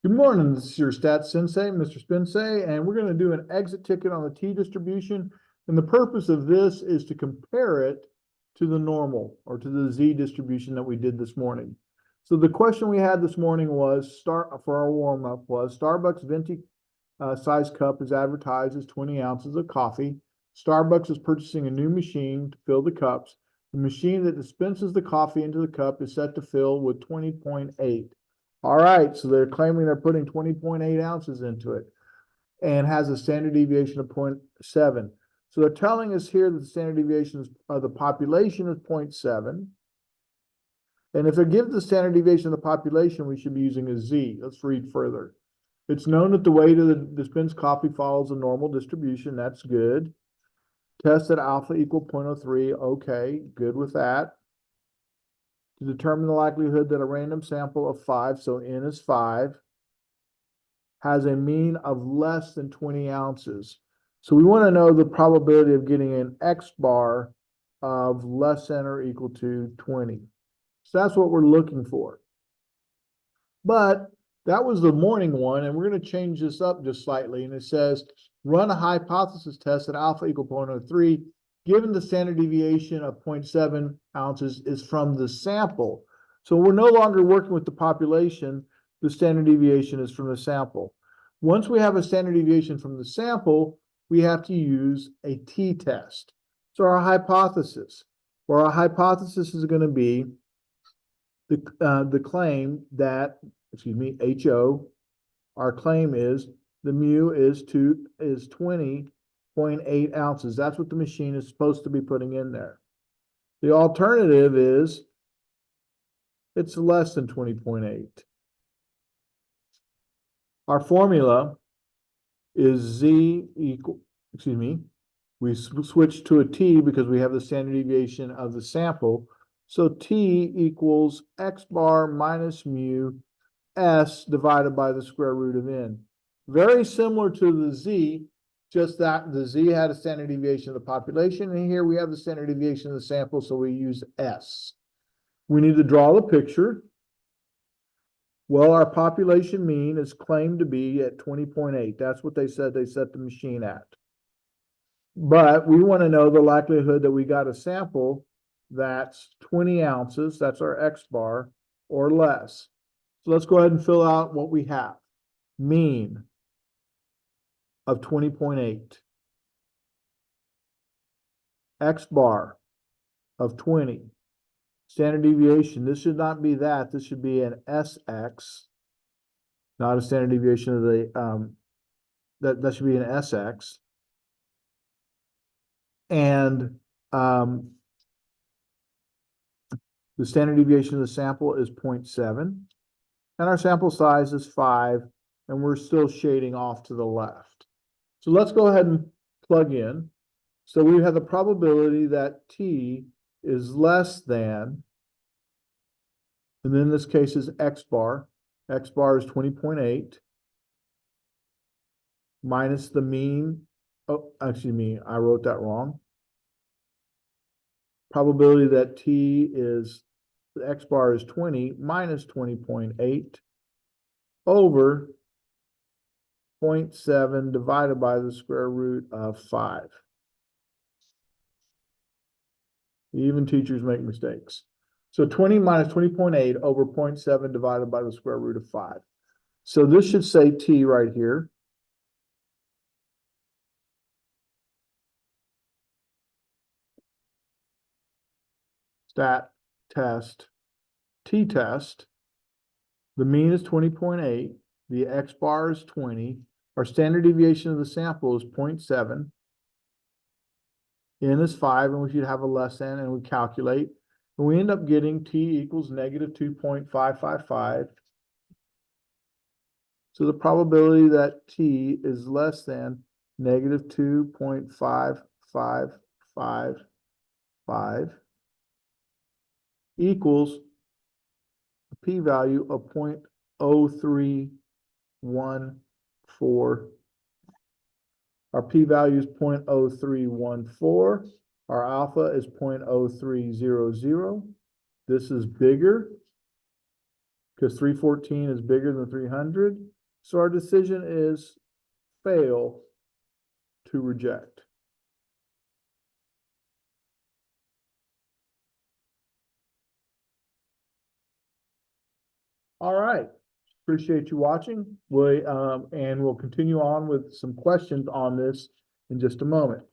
Good morning, this is your stats sensei, Mr. Spensei, and we're going to do an exit ticket on the t-distribution. And the purpose of this is to compare it to the normal or to the z-distribution that we did this morning. So the question we had this morning was, for our warm-up was, Starbucks venti size cup is advertised as 20 ounces of coffee. Starbucks is purchasing a new machine to fill the cups. The machine that dispenses the coffee into the cup is set to fill with 20.8. All right, so they're claiming they're putting 20.8 ounces into it and has a standard deviation of 0.7. So they're telling us here that the standard deviation of the population is 0.7. And if they give the standard deviation of the population, we should be using a z. Let's read further. It's known that the weight of the dispensed coffee follows a normal distribution. That's good. Test at alpha equal 0.03. Okay, good with that. To determine the likelihood that a random sample of 5, so n is 5, has a mean of less than 20 ounces. So we want to know the probability of getting an X bar of less than or equal to 20. So that's what we're looking for. But that was the morning one, and we're going to change this up just slightly. And it says, run a hypothesis test at alpha equal 0.03, given the standard deviation of 0.7 ounces is from the sample. So we're no longer working with the population. The standard deviation is from the sample. Once we have a standard deviation from the sample, we have to use a t-test. So our hypothesis, or our hypothesis is going to be the claim that, HO, our claim is the mu is 20.8 ounces. That's what the machine is supposed to be putting in there. The alternative is it's less than 20.8. Our formula is z equal, we switch to a t because we have the standard deviation of the sample. So t equals x bar minus mu s divided by the square root of n. Very similar to the z, just that the z had a standard deviation of the population, and here we have the standard deviation of the sample, so we use s. We need to draw the picture. Well, our population mean is claimed to be at 20.8. That's what they said they set the machine at. But we want to know the likelihood that we got a sample that's 20 ounces, that's our X bar, or less. So let's go ahead and fill out what we have. Mean of 20.8. X bar of 20. Standard deviation, this should not be that. This should be an SX, not a standard deviation of the, that should be an SX. And the standard deviation of the sample is 0.7. And our sample size is 5. And we're still shading off to the left. So let's go ahead and plug in. So we have the probability that T is less than, and then in this case is X bar. X bar is 20.8 minus the mean. Oh, excuse me, I wrote that wrong. Probability that T is, the X bar is 20 minus 20.8 over 0.7 divided by the square root of 5. Even teachers make mistakes. So 20 minus 20.8 over 0.7 divided by the square root of 5. So this should say T right here. Stat test, t-test. The mean is 20.8. The X bar is 20. Our standard deviation of the sample is 0.7. N is 5, and we should have a less than, and we calculate. And we end up getting T equals negative 2.555. So the probability that T is less than negative 2.5555 equals a p-value of 0.0314. Our p-value is 0.0314. Our alpha is 0.0300. This is bigger because 314 is bigger than 300. So our decision is fail to reject. All right. Appreciate you watching. And we'll continue on with some questions on this in just a moment.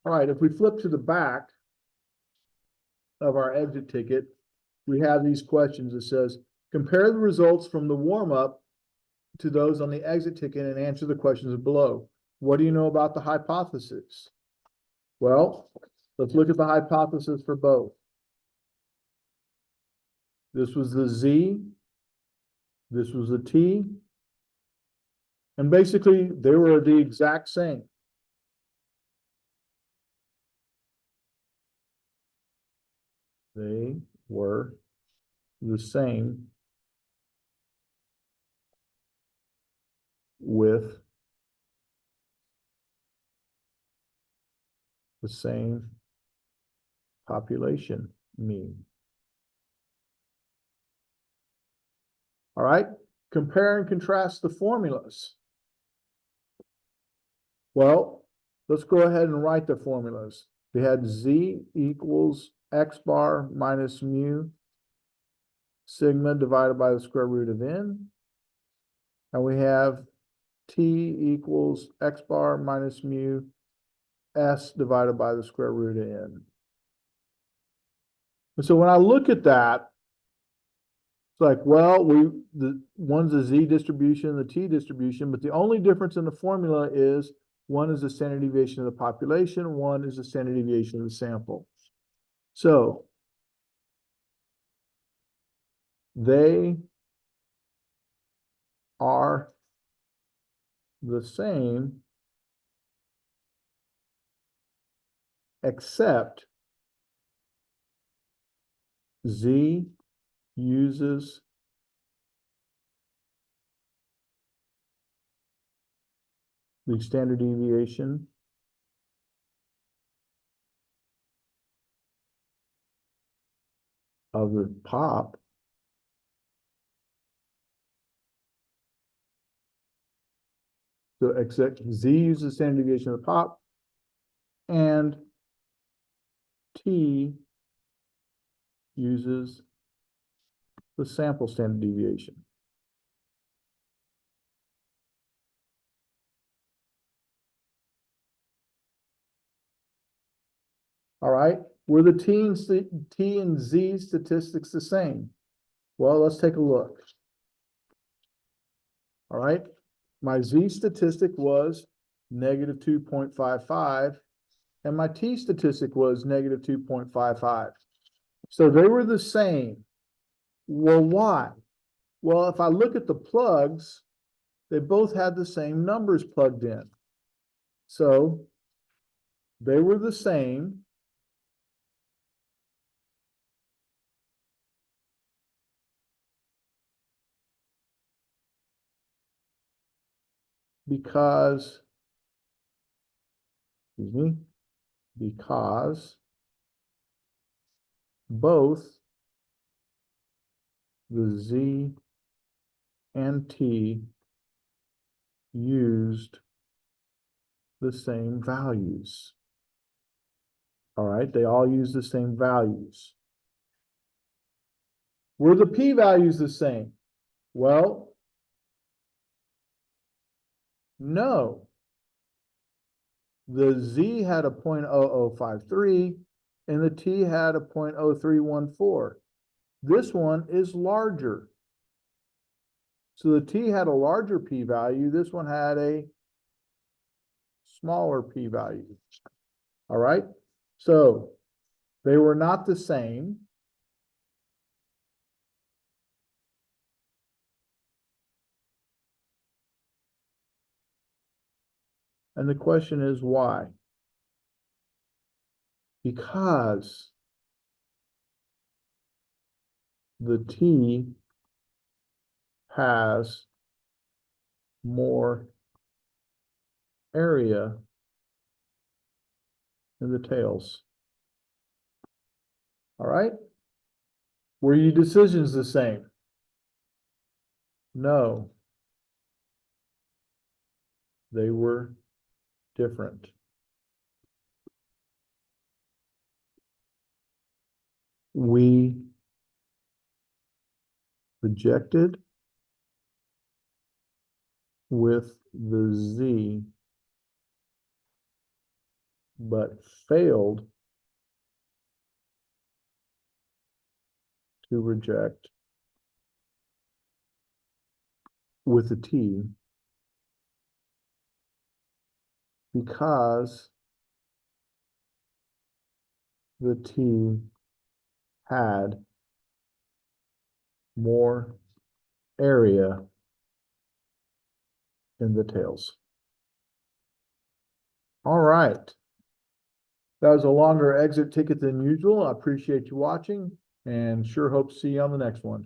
All right, if we flip to the back of our exit ticket, we have these questions. It says, compare the results from the warm-up to those on the exit ticket and answer the questions below. What do you know about the hypothesis? Well, let's look at the hypothesis for both. This was the Z, this was the T, and basically they were the exact same. They were the same with the same population mean. All right, compare and contrast the formulas. Well, let's go ahead and write the formulas. We had Z equals X bar minus mu sigma divided by the square root of n. And we have T equals X bar minus mu S divided by the square root of n. And so when I look at that, it's like, well, one's a Z distribution, the T distribution, but the only difference in the formula is one is the standard deviation of the population, one is the standard deviation of the sample. So they are the same, except Z uses the standard deviation of the pop so except Z uses the standard deviation of the pop and T uses the sample standard deviation. All right, were the T and Z statistics the same? Well, let's take a look. All right, my Z statistic was negative 2.55, and my T statistic was negative 2.55. So they were the same. Well, why? Well, if I look at the plugs, they both had the same numbers plugged in. So they were the same. Because both the Z and T used the same values. All right, they all use the same values. Were the p-values the same? Well, no. The Z had a 0.0053 and the T had a 0.0314. This one is larger. So the T had a larger p-value. This one had a smaller p-value. All right. So they were not the same. And the question is why? Because the T has more area in the tails. All right. Were your decisions the same? No. They were different. We rejected with the Z, but failed to reject with the T because the T had more area in the tails. All right. That was a longer exit ticket than usual. I appreciate you watching and sure hope to see you on the next one.